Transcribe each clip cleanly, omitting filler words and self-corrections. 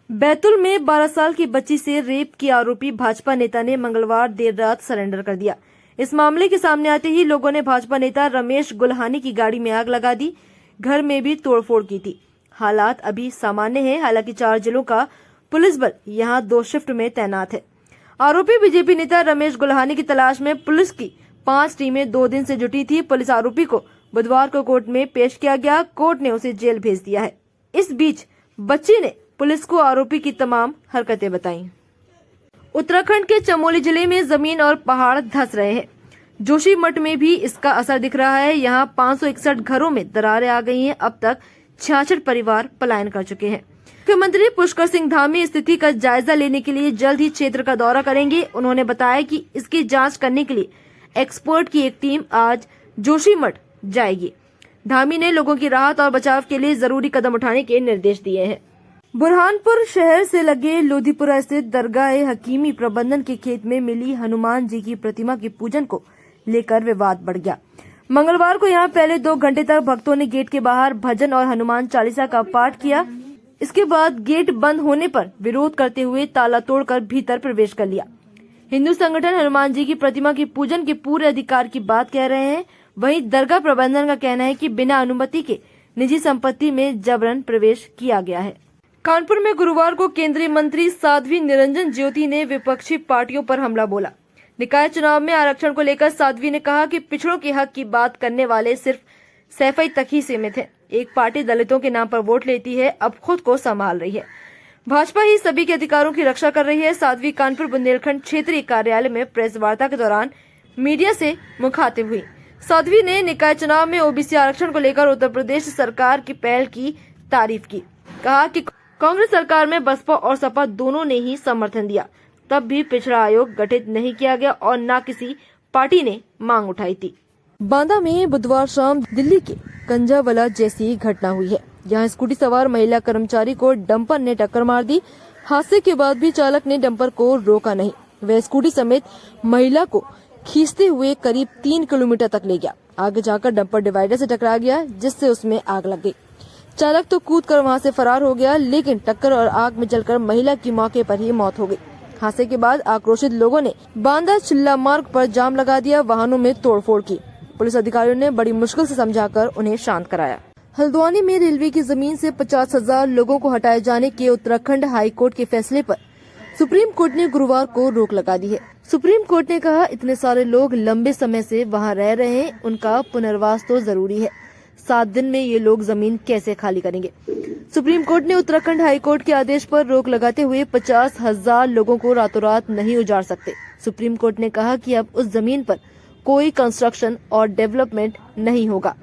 बैतूल में 12 साल की बच्ची से रेप की आरोपी भाजपा नेता ने मंगलवार देर रात सरेंडर कर दिया। इस मामले के सामने आते ही लोगों ने भाजपा नेता रमेश गुल्हानी की गाड़ी में आग लगा दी। घर में भी तोड़फोड़ की थी। हालात अभी सामान्य है। हालांकि 4 जिलों का पुलिस बल यहां 2 शिफ्ट में तैनात है। आरोपी बीजेपी नेता रमेश गुल्हानी की तलाश में पुलिस की 5 टीमें 2 दिन से जुटी थी। पुलिस आरोपी को बुधवार को कोर्ट में पेश किया गया। कोर्ट ने उसे जेल भेज दिया है। इस बीच बच्ची ने पुलिस को आरोपी की तमाम हरकतें बताई। उत्तराखंड के चमोली जिले में जमीन और पहाड़ धंस रहे हैं। जोशीमठ में भी इसका असर दिख रहा है। यहां 561 घरों में दरारें आ गई हैं। अब तक 66 परिवार पलायन कर चुके हैं। मुख्यमंत्री पुष्कर सिंह धामी स्थिति का जायजा लेने के लिए जल्द ही क्षेत्र का दौरा करेंगे। उन्होंने बताया कि इसकी जांच करने के लिए एक्सपर्ट की एक टीम आज जोशीमठ जाएगी। धामी ने लोगों की राहत और बचाव के लिए जरूरी कदम उठाने के निर्देश दिए हैं। बुरहानपुर शहर से लगे लोधीपुरा स्थित दरगाह हकीमी प्रबंधन के खेत में मिली हनुमान जी की प्रतिमा के पूजन को लेकर विवाद बढ़ गया। मंगलवार को यहां पहले 2 घंटे तक भक्तों ने गेट के बाहर भजन और हनुमान चालीसा का पाठ किया। इसके बाद गेट बंद होने पर विरोध करते हुए ताला तोड़कर भीतर प्रवेश कर लिया। हिंदू संगठन हनुमान जी की प्रतिमा के पूजन के पूरे अधिकार की बात कह रहे हैं। वहीं दरगाह प्रबंधन का कहना है कि बिना अनुमति के निजी संपत्ति में जबरन प्रवेश किया गया है। कानपुर में गुरुवार को केंद्रीय मंत्री साध्वी निरंजन ज्योति ने विपक्षी पार्टियों पर हमला बोला। निकाय चुनाव में आरक्षण को लेकर साध्वी ने कहा कि पिछड़ों के हक की बात करने वाले सिर्फ सैफई तक ही सीमित हैं। एक पार्टी दलितों के नाम पर वोट लेती है, अब खुद को संभाल रही है। भाजपा ही सभी के अधिकारों की रक्षा कर रही है। साध्वी कानपुर बुंदेलखंड क्षेत्रीय कार्यालय में प्रेस वार्ता के दौरान मीडिया से मुखातिब हुई। साध्वी ने निकाय चुनाव में ओबीसी आरक्षण को लेकर उत्तर प्रदेश सरकार की पहल की तारीफ की। कहा कि कांग्रेस सरकार में बसपा और सपा दोनों ने ही समर्थन दिया, तब भी पिछड़ा आयोग गठित नहीं किया गया और न किसी पार्टी ने मांग उठाई थी। बांदा में बुधवार शाम दिल्ली के कंजावला जैसी घटना हुई है। यहाँ स्कूटी सवार महिला कर्मचारी को डंपर ने टक्कर मार दी। हादसे के बाद भी चालक ने डंपर को रोका नहीं। वह स्कूटी समेत महिला को खींचते हुए करीब 3 किलोमीटर तक ले गया। आगे जाकर डंपर डिवाइडर से टकरा गया, जिससे उसमें आग लग गई। चालक तो कूदकर वहां से फरार हो गया, लेकिन टक्कर और आग में जलकर महिला की मौके पर ही मौत हो गई। हादसे के बाद आक्रोशित लोगों ने बांदा चिल्ला मार्ग पर जाम लगा दिया। वाहनों में तोड़फोड़ की। पुलिस अधिकारियों ने बड़ी मुश्किल से समझाकर उन्हें शांत कराया। हल्द्वानी में रेलवे की जमीन से 50,000 लोगों को हटाए जाने के उत्तराखंड हाई कोर्ट के फैसले पर सुप्रीम कोर्ट ने गुरुवार को रोक लगा दी है। सुप्रीम कोर्ट ने कहा, इतने सारे लोग लंबे समय से वहां रह रहे हैं, उनका पुनर्वास तो जरूरी है। 7 दिन में ये लोग जमीन कैसे खाली करेंगे। सुप्रीम कोर्ट ने उत्तराखंड हाई कोर्ट के आदेश पर रोक लगाते हुए 50,000 लोगों को रातों रात नहीं उजाड़ सकते। सुप्रीम कोर्ट ने कहा कि अब उस जमीन पर कोई कंस्ट्रक्शन और डेवलपमेंट नहीं होगा।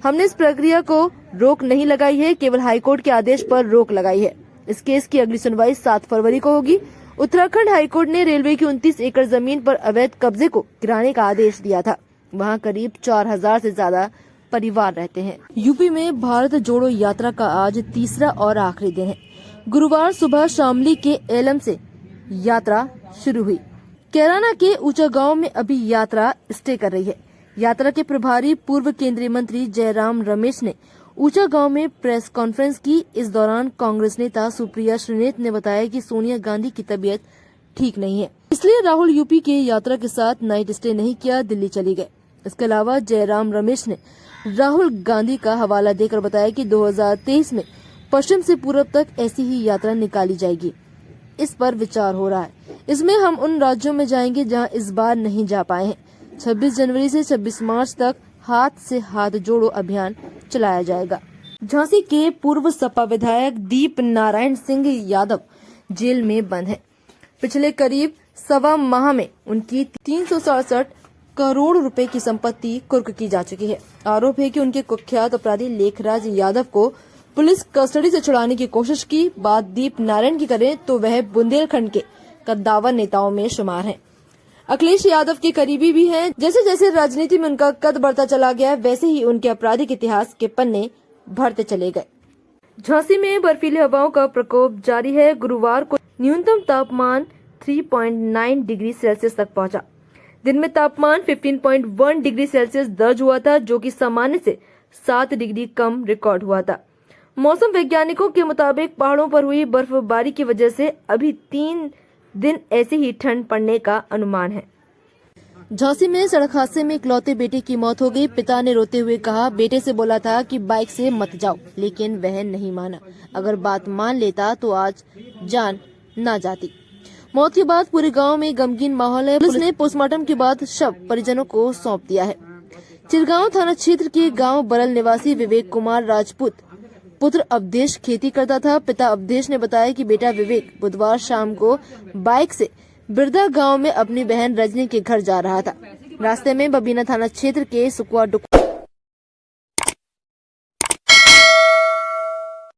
हमने इस प्रक्रिया को रोक नहीं लगाई है, केवल हाई कोर्ट के आदेश पर रोक लगाई है। इस केस की अगली सुनवाई 7 फरवरी को होगी। उत्तराखंड हाई कोर्ट ने रेलवे की 29 एकड़ जमीन पर अवैध कब्जे को गिराने का आदेश दिया था। वहाँ करीब 4,000 से ज्यादा परिवार रहते हैं। यूपी में भारत जोड़ो यात्रा का आज तीसरा और आखिरी दिन है। गुरुवार सुबह शामली के एलम से यात्रा शुरू हुई। कैराना के ऊंचा गांव में अभी यात्रा स्टे कर रही है। यात्रा के प्रभारी पूर्व केंद्रीय मंत्री जयराम रमेश ने ऊंचा गांव में प्रेस कॉन्फ्रेंस की। इस दौरान कांग्रेस नेता सुप्रिया श्रीनेत ने बताया कि सोनिया गांधी की तबीयत ठीक नहीं है, इसलिए राहुल यूपी के यात्रा के साथ नाइट स्टे नहीं किया, दिल्ली चले गए। इसके अलावा जयराम रमेश ने राहुल गांधी का हवाला देकर बताया कि 2023 में पश्चिम से पूर्व तक ऐसी ही यात्रा निकाली जाएगी। इस पर विचार हो रहा है। इसमें हम उन राज्यों में जाएंगे जहां इस बार नहीं जा पाए हैं। 26 जनवरी से 26 मार्च तक हाथ से हाथ जोड़ो अभियान चलाया जाएगा। झांसी के पूर्व सपा विधायक दीप नारायण सिंह यादव जेल में बंद है। पिछले करीब 1.25 माह में उनकी 367 करोड़ रुपए की संपत्ति कुर्क की जा चुकी है। आरोप है कि उनके कुख्यात अपराधी लेखराज यादव को पुलिस कस्टडी से छुड़ाने की कोशिश की। बात दीप नारायण की करें तो वह बुंदेलखंड के कद्दावर नेताओं में शुमार हैं। अखिलेश यादव के करीबी भी हैं। जैसे जैसे राजनीति में उनका कद बढ़ता चला गया, वैसे ही उनके आपराधिक इतिहास के पन्ने भरते चले गए। झांसी में बर्फीली हवाओं का प्रकोप जारी है। गुरुवार को न्यूनतम तापमान 3.9 डिग्री सेल्सियस तक पहुंचा। दिन में तापमान 15.1 डिग्री सेल्सियस दर्ज हुआ था, जो कि सामान्य से 7 डिग्री कम रिकॉर्ड हुआ था। मौसम वैज्ञानिकों के मुताबिक पहाड़ों पर हुई बर्फबारी की वजह से अभी 3 दिन ऐसे ही ठंड पड़ने का अनुमान है। झांसी में सड़क हादसे में इकलौते बेटे की मौत हो गई। पिता ने रोते हुए कहा, बेटे से बोला था कि बाइक से मत जाओ, लेकिन वह नहीं माना। अगर बात मान लेता तो आज जान ना जाती। मौत के बाद पूरे गांव में गमगीन माहौल है। पुलिस ने पोस्टमार्टम के बाद शव परिजनों को सौंप दिया है। चिरगांव थाना क्षेत्र के गांव बरल निवासी विवेक कुमार राजपूत पुत्र अवधेश खेती करता था। पिता अवधेश ने बताया कि बेटा विवेक बुधवार शाम को बाइक से बिरदा गांव में अपनी बहन रजनी के घर जा रहा था। रास्ते में बबीना थाना क्षेत्र के सुकुआ